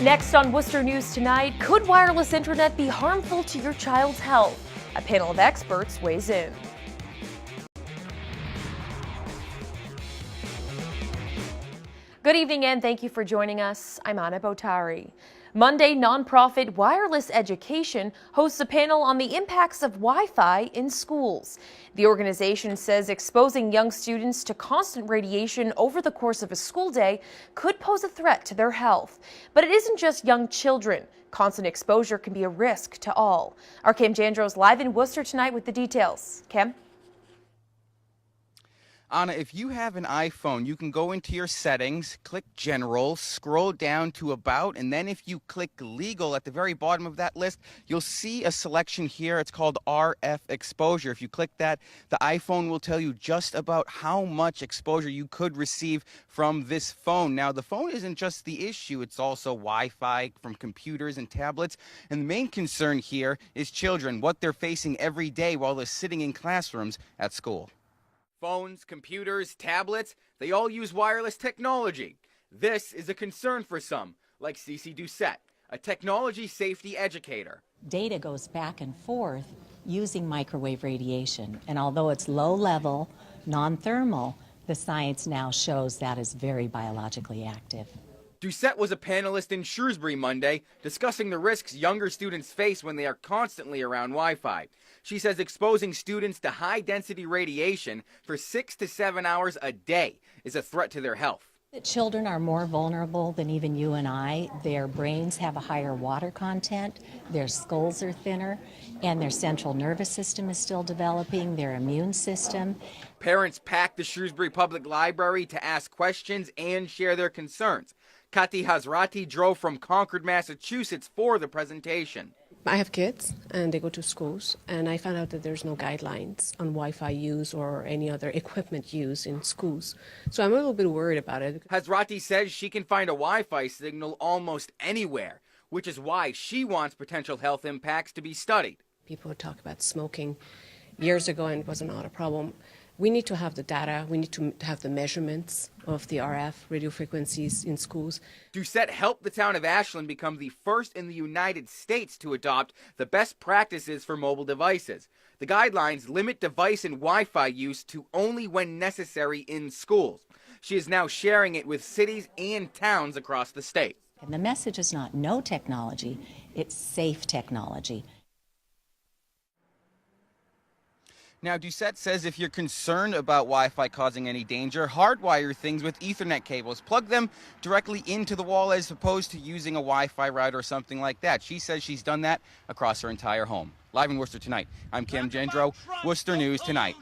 Next on Worcester News Tonight, could wireless internet be harmful to your child's health? A panel of experts weighs in. Good evening and thank you for joining us. I'm Anna Botari. Monday, nonprofit Wireless Education hosts a panel on the impacts of Wi-Fi in schools. The organization says exposing young students to constant radiation over the course of a school day could pose a threat to their health. But it isn't just young children. Constant exposure can be a risk to all. Our Cam Jandros live in Worcester tonight with the details. Cam? Anna, if you have an iPhone, you can go into your settings, click General, scroll down to About, and then if you click Legal at the very bottom of that list, you'll see a selection here. It's called RF exposure. If you click that, the iPhone will tell you just about how much exposure you could receive from this phone. Now, the phone isn't just the issue. It's also Wi-Fi from computers and tablets. And the main concern here is children, what they're facing every day while they're sitting in classrooms at school. Phones, computers, tablets, they all use wireless technology. This is a concern for some, like Cece Doucette, a technology safety educator. Data goes back and forth using microwave radiation, and although it's low level, non-thermal, the science now shows that is very biologically active. Doucette was a panelist in Shrewsbury Monday discussing the risks younger students face when they are constantly around Wi-Fi. She says exposing students to high-density radiation for 6 to 7 hours a day is a threat to their health. Children are more vulnerable than even you and I. Their brains have a higher water content, their skulls are thinner, and their central nervous system is still developing, their immune system. Parents packed the Shrewsbury Public Library to ask questions and share their concerns. Kati Hazrati drove from Concord, Massachusetts for the presentation. I have kids and they go to schools, and I found out that there's no guidelines on Wi-Fi use or any other equipment use in schools. So I'm a little bit worried about it. Hazrati says she can find a Wi-Fi signal almost anywhere, which is why she wants potential health impacts to be studied. People would talk about smoking years ago and it was not a problem. We need to have the data, we need to have the measurements of the RF radio frequencies in schools. Doucette helped the town of Ashland become the first in the United States to adopt the best practices for mobile devices. The guidelines limit device and Wi-Fi use to only when necessary in schools. She is now sharing it with cities and towns across the state. And the message is not no technology, it's safe technology. Now, Doucette says if you're concerned about Wi-Fi causing any danger, hardwire things with Ethernet cables. Plug them directly into the wall as opposed to using a Wi-Fi router or something like that. She says she's done that across her entire home. Live in Worcester tonight, I'm Cam Jandro, Worcester News Tonight.